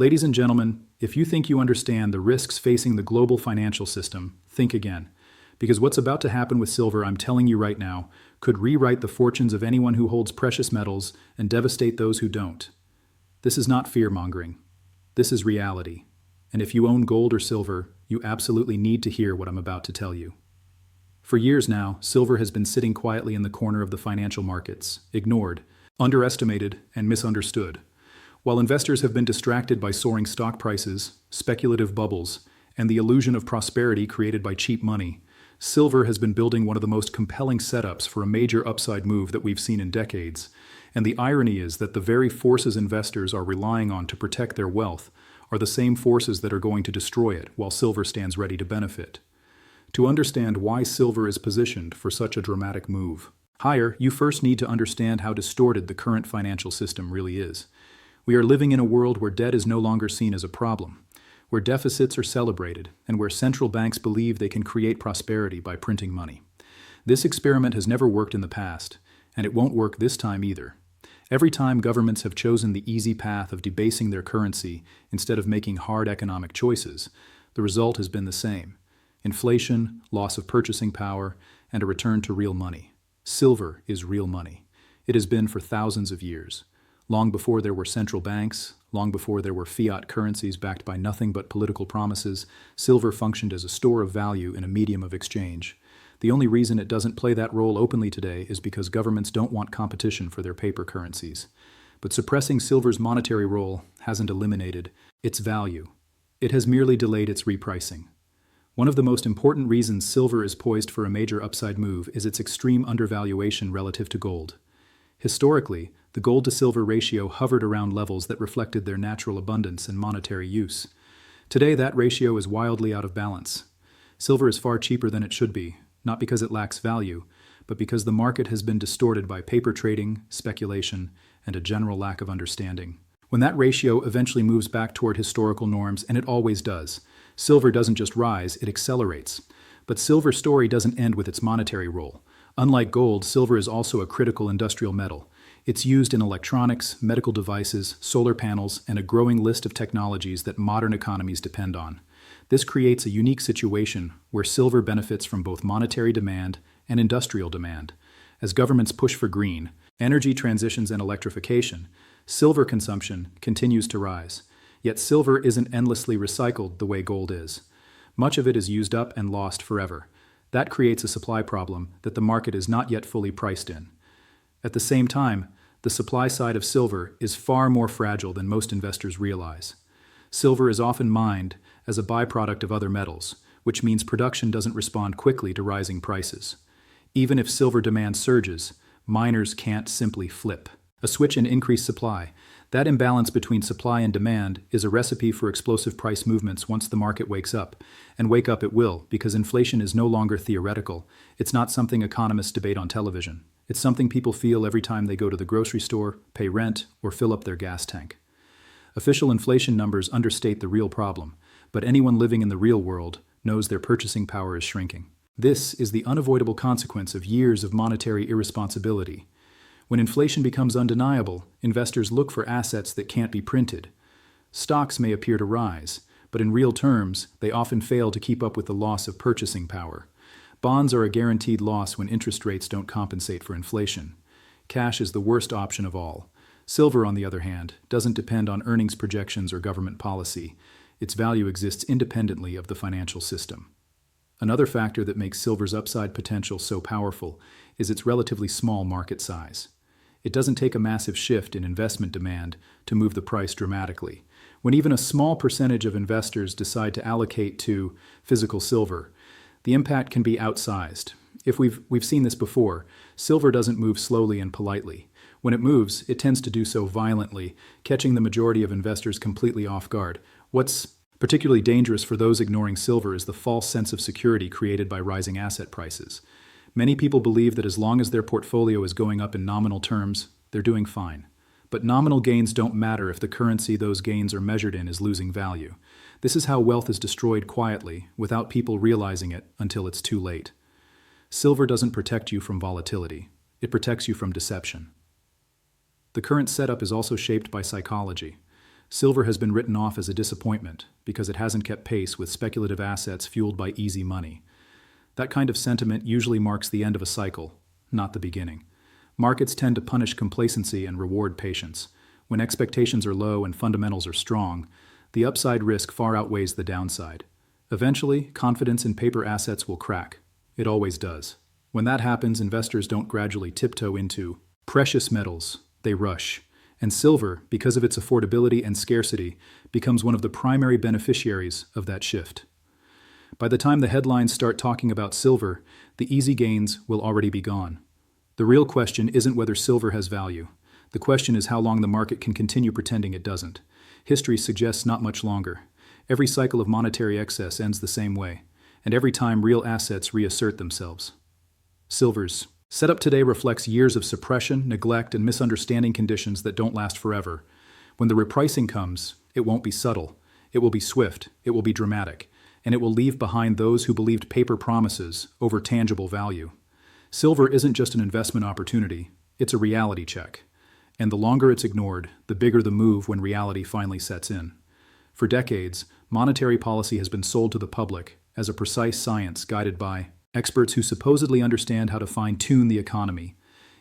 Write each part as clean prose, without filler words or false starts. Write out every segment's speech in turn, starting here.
Ladies and gentlemen, if you think you understand the risks facing the global financial system, think again. Because what's about to happen with silver, I'm telling you right now, could rewrite the fortunes of anyone who holds precious metals and devastate those who don't. This is not fear-mongering. This is reality. And if you own gold or silver, you absolutely need to hear what I'm about to tell you. For years now, silver has been sitting quietly in the corner of the financial markets, ignored, underestimated, and misunderstood. While investors have been distracted by soaring stock prices, speculative bubbles, and the illusion of prosperity created by cheap money, silver has been building one of the most compelling setups for a major upside move that we've seen in decades. And the irony is that the very forces investors are relying on to protect their wealth are the same forces that are going to destroy it while silver stands ready to benefit. To understand why silver is positioned for such a dramatic move higher, you first need to understand how distorted the current financial system really is. We are living in a world where debt is no longer seen as a problem, where deficits are celebrated, and where central banks believe they can create prosperity by printing money. This experiment has never worked in the past, and it won't work this time either. Every time governments have chosen the easy path of debasing their currency instead of making hard economic choices, the result has been the same: inflation, loss of purchasing power, and a return to real money. Silver is real money. It has been for thousands of years. Long before there were central banks, long before there were fiat currencies backed by nothing but political promises, silver functioned as a store of value and a medium of exchange. The only reason it doesn't play that role openly today is because governments don't want competition for their paper currencies. But suppressing silver's monetary role hasn't eliminated its value. It has merely delayed its repricing. One of the most important reasons silver is poised for a major upside move is its extreme undervaluation relative to gold. Historically, the gold-to-silver ratio hovered around levels that reflected their natural abundance and monetary use. Today, that ratio is wildly out of balance. Silver is far cheaper than it should be, not because it lacks value, but because the market has been distorted by paper trading, speculation, and a general lack of understanding. When that ratio eventually moves back toward historical norms, and it always does, silver doesn't just rise, it accelerates. But silver's story doesn't end with its monetary role. Unlike gold, silver is also a critical industrial metal. It's used in electronics, medical devices, solar panels, and a growing list of technologies that modern economies depend on. This creates a unique situation where silver benefits from both monetary demand and industrial demand. As governments push for green, energy transitions, and electrification, silver consumption continues to rise. Yet silver isn't endlessly recycled the way gold is. Much of it is used up and lost forever. That creates a supply problem that the market is not yet fully priced in. At the same time, the supply side of silver is far more fragile than most investors realize. Silver is often mined as a byproduct of other metals, which means production doesn't respond quickly to rising prices. Even if silver demand surges, miners can't simply flip a switch and increase supply. That imbalance between supply and demand is a recipe for explosive price movements once the market wakes up. And wake up it will, because inflation is no longer theoretical. It's not something economists debate on television. It's something people feel every time they go to the grocery store, pay rent, or fill up their gas tank. Official inflation numbers understate the real problem, but anyone living in the real world knows their purchasing power is shrinking. This is the unavoidable consequence of years of monetary irresponsibility. When inflation becomes undeniable, investors look for assets that can't be printed. Stocks may appear to rise, but in real terms, they often fail to keep up with the loss of purchasing power. Bonds are a guaranteed loss when interest rates don't compensate for inflation. Cash is the worst option of all. Silver, on the other hand, doesn't depend on earnings projections or government policy. Its value exists independently of the financial system. Another factor that makes silver's upside potential so powerful is its relatively small market size. It doesn't take a massive shift in investment demand to move the price dramatically. When even a small percentage of investors decide to allocate to physical silver, the impact can be outsized. If we've seen this before, silver doesn't move slowly and politely. When it moves, it tends to do so violently, catching the majority of investors completely off guard. What's particularly dangerous for those ignoring silver is the false sense of security created by rising asset prices. Many people believe that as long as their portfolio is going up in nominal terms, they're doing fine. But nominal gains don't matter if the currency those gains are measured in is losing value. This is how wealth is destroyed quietly, without people realizing it until it's too late. Silver doesn't protect you from volatility. It protects you from deception. The current setup is also shaped by psychology. Silver has been written off as a disappointment because it hasn't kept pace with speculative assets fueled by easy money. That kind of sentiment usually marks the end of a cycle, not the beginning. Markets tend to punish complacency and reward patience. When expectations are low and fundamentals are strong, the upside risk far outweighs the downside. Eventually, confidence in paper assets will crack. It always does. When that happens, investors don't gradually tiptoe into precious metals, they rush. And silver, because of its affordability and scarcity, becomes one of the primary beneficiaries of that shift. By the time the headlines start talking about silver, the easy gains will already be gone. The real question isn't whether silver has value. The question is how long the market can continue pretending it doesn't. History suggests not much longer. Every cycle of monetary excess ends the same way, and every time real assets reassert themselves. Silver's setup today reflects years of suppression, neglect, and misunderstanding conditions that don't last forever. When the repricing comes, it won't be subtle. It will be swift. It will be dramatic. And it will leave behind those who believed paper promises over tangible value. Silver isn't just an investment opportunity. It's a reality check. And the longer it's ignored, the bigger the move when reality finally sets in. For decades, monetary policy has been sold to the public as a precise science guided by experts who supposedly understand how to fine-tune the economy.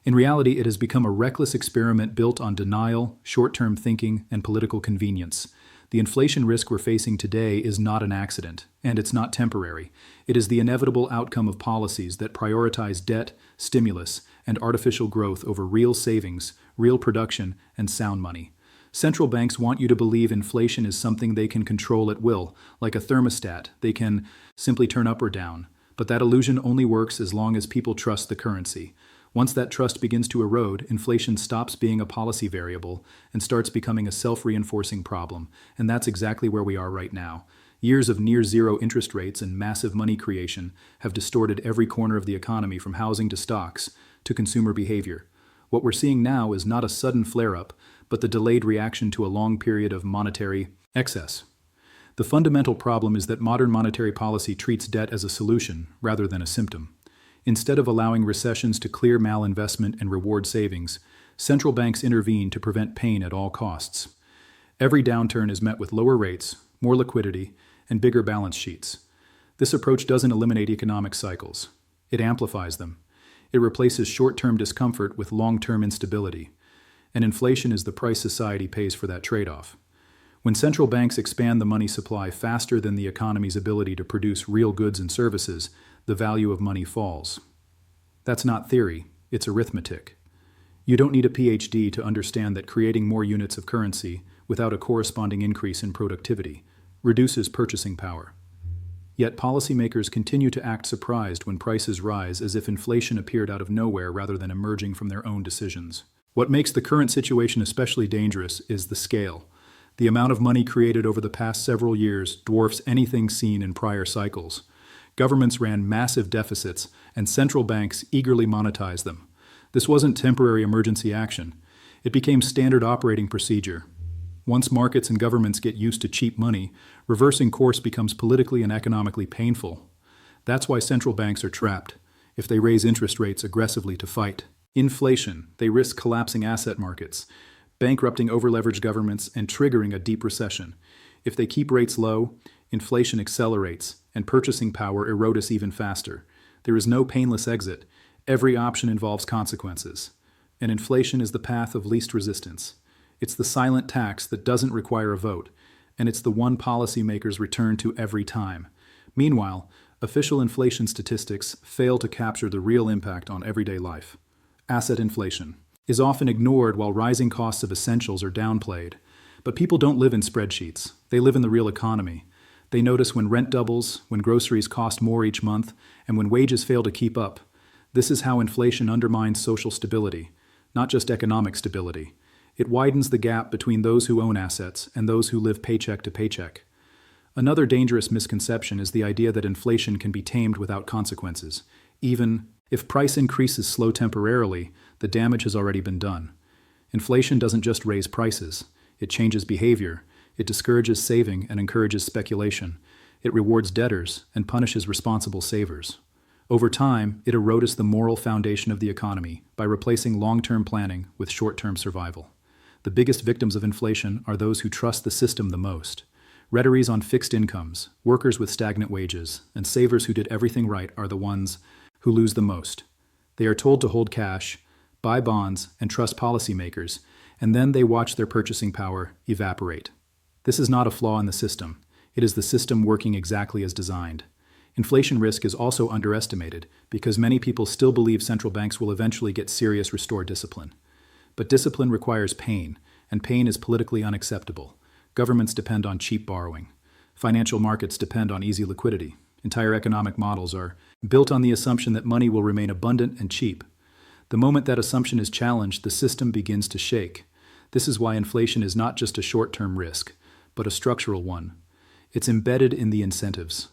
In reality, it has become a reckless experiment built on denial, short-term thinking, and political convenience. The inflation risk we're facing today is not an accident, and it's not temporary. It is the inevitable outcome of policies that prioritize debt, stimulus, and artificial growth over real savings, real production, and sound money. Central banks want you to believe inflation is something they can control at will, like a thermostat they can simply turn up or down. But that illusion only works as long as people trust the currency. Once that trust begins to erode, inflation stops being a policy variable and starts becoming a self-reinforcing problem, and that's exactly where we are right now. Years of near-zero interest rates and massive money creation have distorted every corner of the economy from housing to stocks to consumer behavior. What we're seeing now is not a sudden flare-up, but the delayed reaction to a long period of monetary excess. The fundamental problem is that modern monetary policy treats debt as a solution rather than a symptom. Instead of allowing recessions to clear malinvestment and reward savings, central banks intervene to prevent pain at all costs. Every downturn is met with lower rates, more liquidity, and bigger balance sheets. This approach doesn't eliminate economic cycles. It amplifies them. It replaces short-term discomfort with long-term instability. And inflation is the price society pays for that trade-off. When central banks expand the money supply faster than the economy's ability to produce real goods and services, the value of money falls. That's not theory, it's arithmetic. You don't need a PhD to understand that creating more units of currency without a corresponding increase in productivity reduces purchasing power. Yet policymakers continue to act surprised when prices rise as if inflation appeared out of nowhere rather than emerging from their own decisions. What makes the current situation especially dangerous is the scale. The amount of money created over the past several years dwarfs anything seen in prior cycles. Governments ran massive deficits, and central banks eagerly monetized them. This wasn't temporary emergency action. It became standard operating procedure. Once markets and governments get used to cheap money, reversing course becomes politically and economically painful. That's why central banks are trapped. If they raise interest rates aggressively to fight inflation, they risk collapsing asset markets, bankrupting overleveraged governments, and triggering a deep recession. If they keep rates low, inflation accelerates, and purchasing power erodes even faster. There is no painless exit. Every option involves consequences. And inflation is the path of least resistance. It's the silent tax that doesn't require a vote, and it's the one policymakers return to every time. Meanwhile, official inflation statistics fail to capture the real impact on everyday life. Asset inflation is often ignored while rising costs of essentials are downplayed. But people don't live in spreadsheets. They live in the real economy. They notice when rent doubles, when groceries cost more each month, and when wages fail to keep up. This is how inflation undermines social stability, not just economic stability. It widens the gap between those who own assets and those who live paycheck to paycheck. Another dangerous misconception is the idea that inflation can be tamed without consequences. Even if price increases slow temporarily, the damage has already been done. Inflation doesn't just raise prices. It changes behavior. It discourages saving and encourages speculation. It rewards debtors and punishes responsible savers. Over time, it erodes the moral foundation of the economy by replacing long-term planning with short-term survival. The biggest victims of inflation are those who trust the system the most. Retirees on fixed incomes, workers with stagnant wages, and savers who did everything right are the ones who lose the most. They are told to hold cash, buy bonds, and trust policymakers, and then they watch their purchasing power evaporate. This is not a flaw in the system. It is the system working exactly as designed. Inflation risk is also underestimated because many people still believe central banks will eventually get serious restore discipline. But discipline requires pain, and pain is politically unacceptable. Governments depend on cheap borrowing. Financial markets depend on easy liquidity. Entire economic models are built on the assumption that money will remain abundant and cheap. The moment that assumption is challenged, the system begins to shake. This is why inflation is not just a short-term risk, but a structural one. It's embedded in the incentives.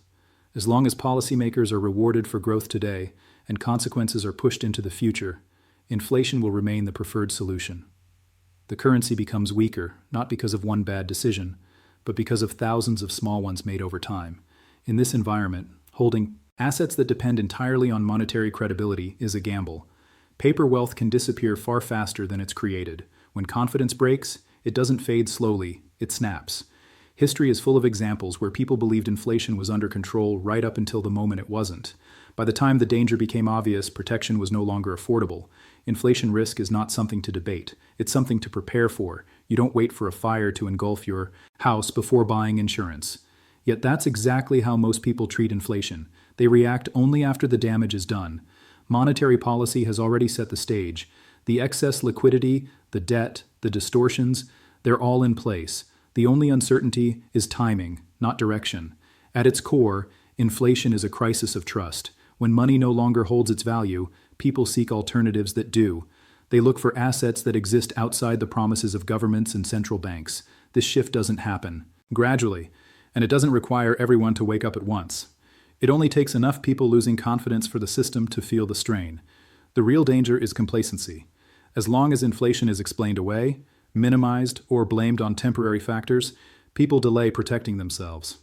As long as policymakers are rewarded for growth today and consequences are pushed into the future, inflation will remain the preferred solution. The currency becomes weaker, not because of one bad decision, but because of thousands of small ones made over time. In this environment, holding assets that depend entirely on monetary credibility is a gamble. Paper wealth can disappear far faster than it's created. When confidence breaks, it doesn't fade slowly, it snaps. History is full of examples where people believed inflation was under control right up until the moment it wasn't. By the time the danger became obvious, protection was no longer affordable. Inflation risk is not something to debate. It's something to prepare for. You don't wait for a fire to engulf your house before buying insurance. Yet that's exactly how most people treat inflation. They react only after the damage is done. Monetary policy has already set the stage. The excess liquidity, the debt, the distortions, they're all in place. The only uncertainty is timing, not direction. At its core, inflation is a crisis of trust. When money no longer holds its value, people seek alternatives that do. They look for assets that exist outside the promises of governments and central banks. This shift doesn't happen gradually, and it doesn't require everyone to wake up at once. It only takes enough people losing confidence for the system to feel the strain. The real danger is complacency. As long as inflation is explained away, minimized, or blamed on temporary factors, people delay protecting themselves.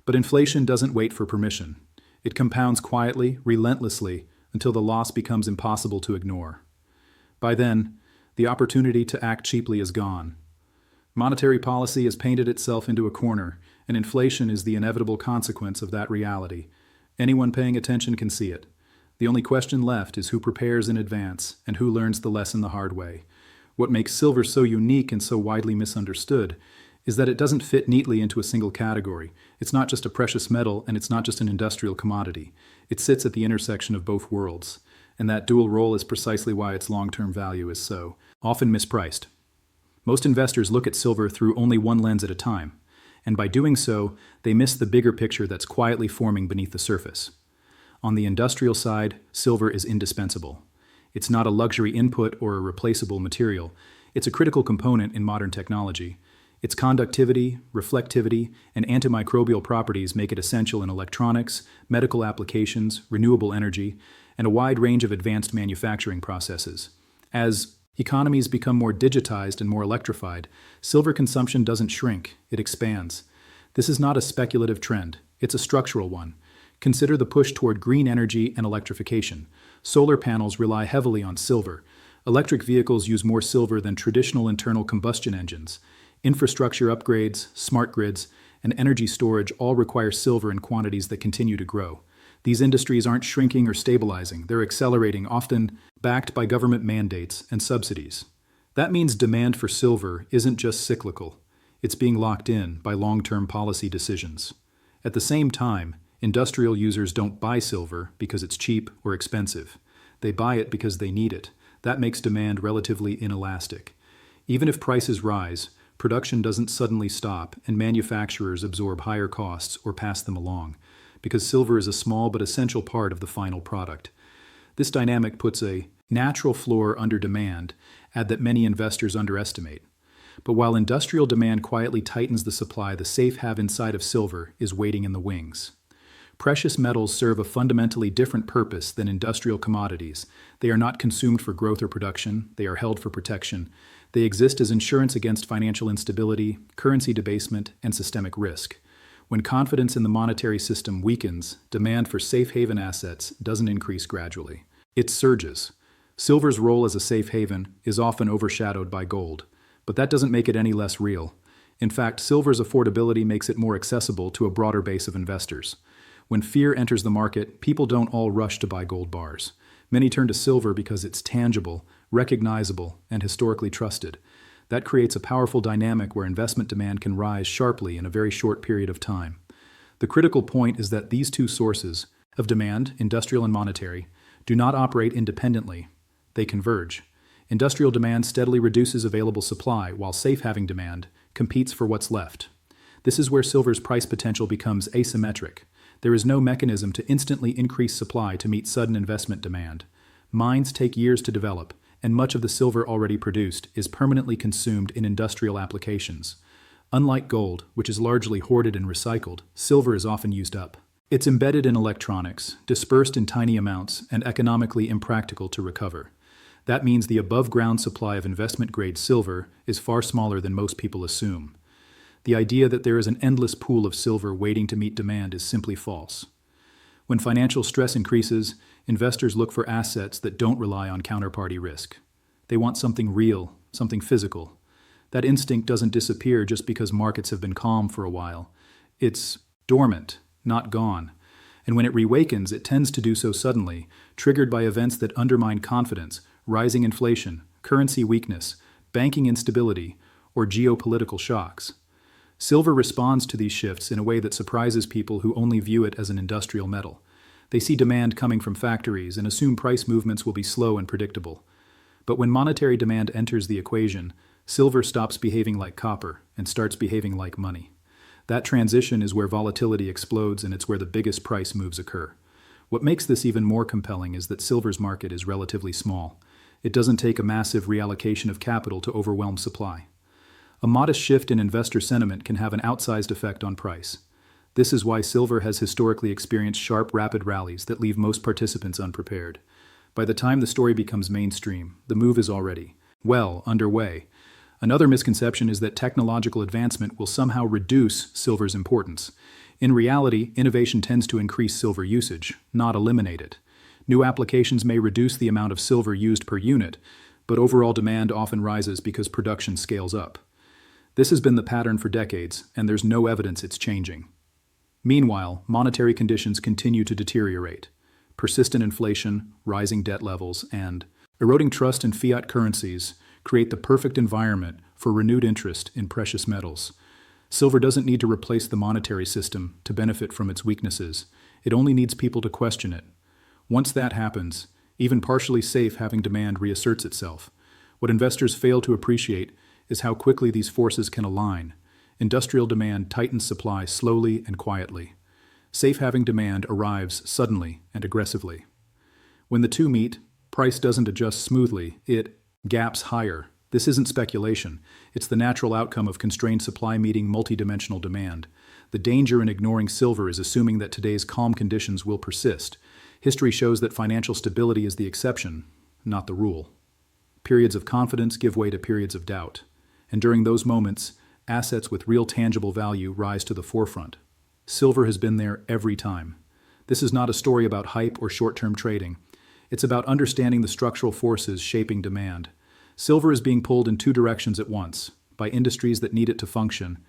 But inflation doesn't wait for permission. It compounds quietly, relentlessly, until the loss becomes impossible to ignore. By then, the opportunity to act cheaply is gone. Monetary policy has painted itself into a corner, and inflation is the inevitable consequence of that reality. Anyone paying attention can see it. The only question left is who prepares in advance and who learns the lesson the hard way. What makes silver so unique and so widely misunderstood is that it doesn't fit neatly into a single category. It's not just a precious metal, and it's not just an industrial commodity. It sits at the intersection of both worlds, and that dual role is precisely why its long-term value is so often mispriced. Most investors look at silver through only one lens at a time, and by doing so, they miss the bigger picture that's quietly forming beneath the surface. On the industrial side, silver is indispensable. It's not a luxury input or a replaceable material. It's a critical component in modern technology. Its conductivity, reflectivity, and antimicrobial properties make it essential in electronics, medical applications, renewable energy, and a wide range of advanced manufacturing processes. As economies become more digitized and more electrified, silver consumption doesn't shrink, it expands. This is not a speculative trend, it's a structural one. Consider the push toward green energy and electrification. Solar panels rely heavily on silver. Electric vehicles use more silver than traditional internal combustion engines. Infrastructure upgrades, smart grids, and energy storage all require silver in quantities that continue to grow. These industries aren't shrinking or stabilizing, they're accelerating, often backed by government mandates and subsidies. That means demand for silver isn't just cyclical, it's being locked in by long-term policy decisions. At the same time, industrial users don't buy silver because it's cheap or expensive. They buy it because they need it. That makes demand relatively inelastic. Even if prices rise, production doesn't suddenly stop, and manufacturers absorb higher costs or pass them along, because silver is a small but essential part of the final product. This dynamic puts a natural floor under demand, that many investors underestimate. But while industrial demand quietly tightens the supply, the safe haven side of silver is waiting in the wings. Precious metals serve a fundamentally different purpose than industrial commodities. They are not consumed for growth or production, they are held for protection. They exist as insurance against financial instability, currency debasement, and systemic risk. When confidence in the monetary system weakens, demand for safe haven assets doesn't increase gradually. It surges. Silver's role as a safe haven is often overshadowed by gold, But that doesn't make it any less real. In fact, silver's affordability makes it more accessible to a broader base of investors. When fear enters the market, people don't all rush to buy gold bars. Many turn to silver because it's tangible, recognizable, and historically trusted. That creates a powerful dynamic where investment demand can rise sharply in a very short period of time. The critical point is that these two sources of demand, industrial and monetary, do not operate independently. They converge. Industrial demand steadily reduces available supply, while safe-having demand competes for what's left. This is where silver's price potential becomes asymmetric. There is no mechanism to instantly increase supply to meet sudden investment demand. Mines take years to develop, and much of the silver already produced is permanently consumed in industrial applications. Unlike gold, which is largely hoarded and recycled, silver is often used up. It's embedded in electronics, dispersed in tiny amounts, and economically impractical to recover. That means the above-ground supply of investment-grade silver is far smaller than most people assume. The idea that there is an endless pool of silver waiting to meet demand is simply false. When financial stress increases, investors look for assets that don't rely on counterparty risk. They want something real, something physical. That instinct doesn't disappear just because markets have been calm for a while. It's dormant, not gone. And when it reawakens, it tends to do so suddenly, triggered by events that undermine confidence, rising inflation, currency weakness, banking instability, or geopolitical shocks. Silver responds to these shifts in a way that surprises people who only view it as an industrial metal. They see demand coming from factories and assume price movements will be slow and predictable. But when monetary demand enters the equation, silver stops behaving like copper and starts behaving like money. That transition is where volatility explodes, and it's where the biggest price moves occur. What makes this even more compelling is that silver's market is relatively small. It doesn't take a massive reallocation of capital to overwhelm supply. A modest shift in investor sentiment can have an outsized effect on price. This is why silver has historically experienced sharp, rapid rallies that leave most participants unprepared. By the time the story becomes mainstream, the move is already, well, underway. Another misconception is that technological advancement will somehow reduce silver's importance. In reality, innovation tends to increase silver usage, not eliminate it. New applications may reduce the amount of silver used per unit, but overall demand often rises because production scales up. This has been the pattern for decades, and there's no evidence it's changing. Meanwhile, monetary conditions continue to deteriorate. Persistent inflation, rising debt levels, and eroding trust in fiat currencies create the perfect environment for renewed interest in precious metals. Silver doesn't need to replace the monetary system to benefit from its weaknesses. It only needs people to question it. Once that happens, even partially safe having demand reasserts itself. What investors fail to appreciate is how quickly these forces can align. Industrial demand tightens supply slowly and quietly. Safe having demand arrives suddenly and aggressively. When the two meet, price doesn't adjust smoothly, it gaps higher. This isn't speculation. It's the natural outcome of constrained supply meeting multidimensional demand. The danger in ignoring silver is assuming that today's calm conditions will persist. History shows that financial stability is the exception, not the rule. Periods of confidence give way to periods of doubt. And during those moments, assets with real tangible value rise to the forefront. Silver has been there every time. This is not a story about hype or short-term trading. It's about understanding the structural forces shaping demand. Silver is being pulled in two directions at once, by industries that need it to function,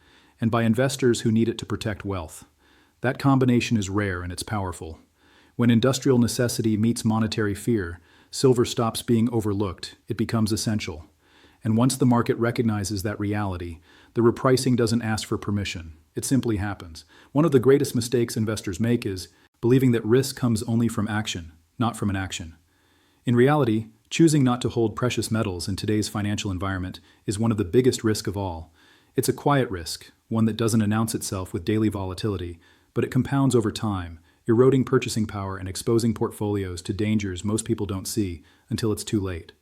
and by investors who need it to protect wealth. That combination is rare and it's powerful. When industrial necessity meets monetary fear, silver stops being overlooked. It becomes essential. And once the market recognizes that reality, the repricing doesn't ask for permission. It simply happens. One of the greatest mistakes investors make is believing that risk comes only from action, not from inaction. In reality, choosing not to hold precious metals in today's financial environment is one of the biggest risks of all. It's a quiet risk, one that doesn't announce itself with daily volatility, but it compounds over time, eroding purchasing power and exposing portfolios to dangers most people don't see until it's too late.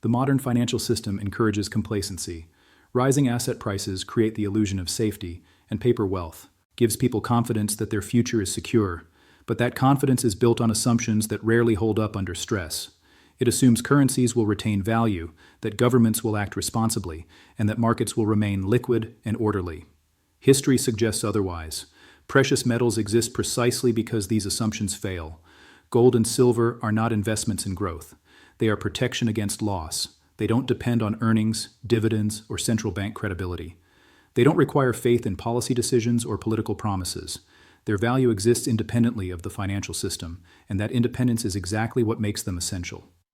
The modern financial system encourages complacency. Rising asset prices create the illusion of safety, and paper wealth gives people confidence that their future is secure. But that confidence is built on assumptions that rarely hold up under stress. It assumes currencies will retain value, that governments will act responsibly, and that markets will remain liquid and orderly. History suggests otherwise. Precious metals exist precisely because these assumptions fail. Gold and silver are not investments in growth. They are protection against loss. They don't depend on earnings, dividends, or central bank credibility. They don't require faith in policy decisions or political promises. Their value exists independently of the financial system, and that independence is exactly what makes them essential.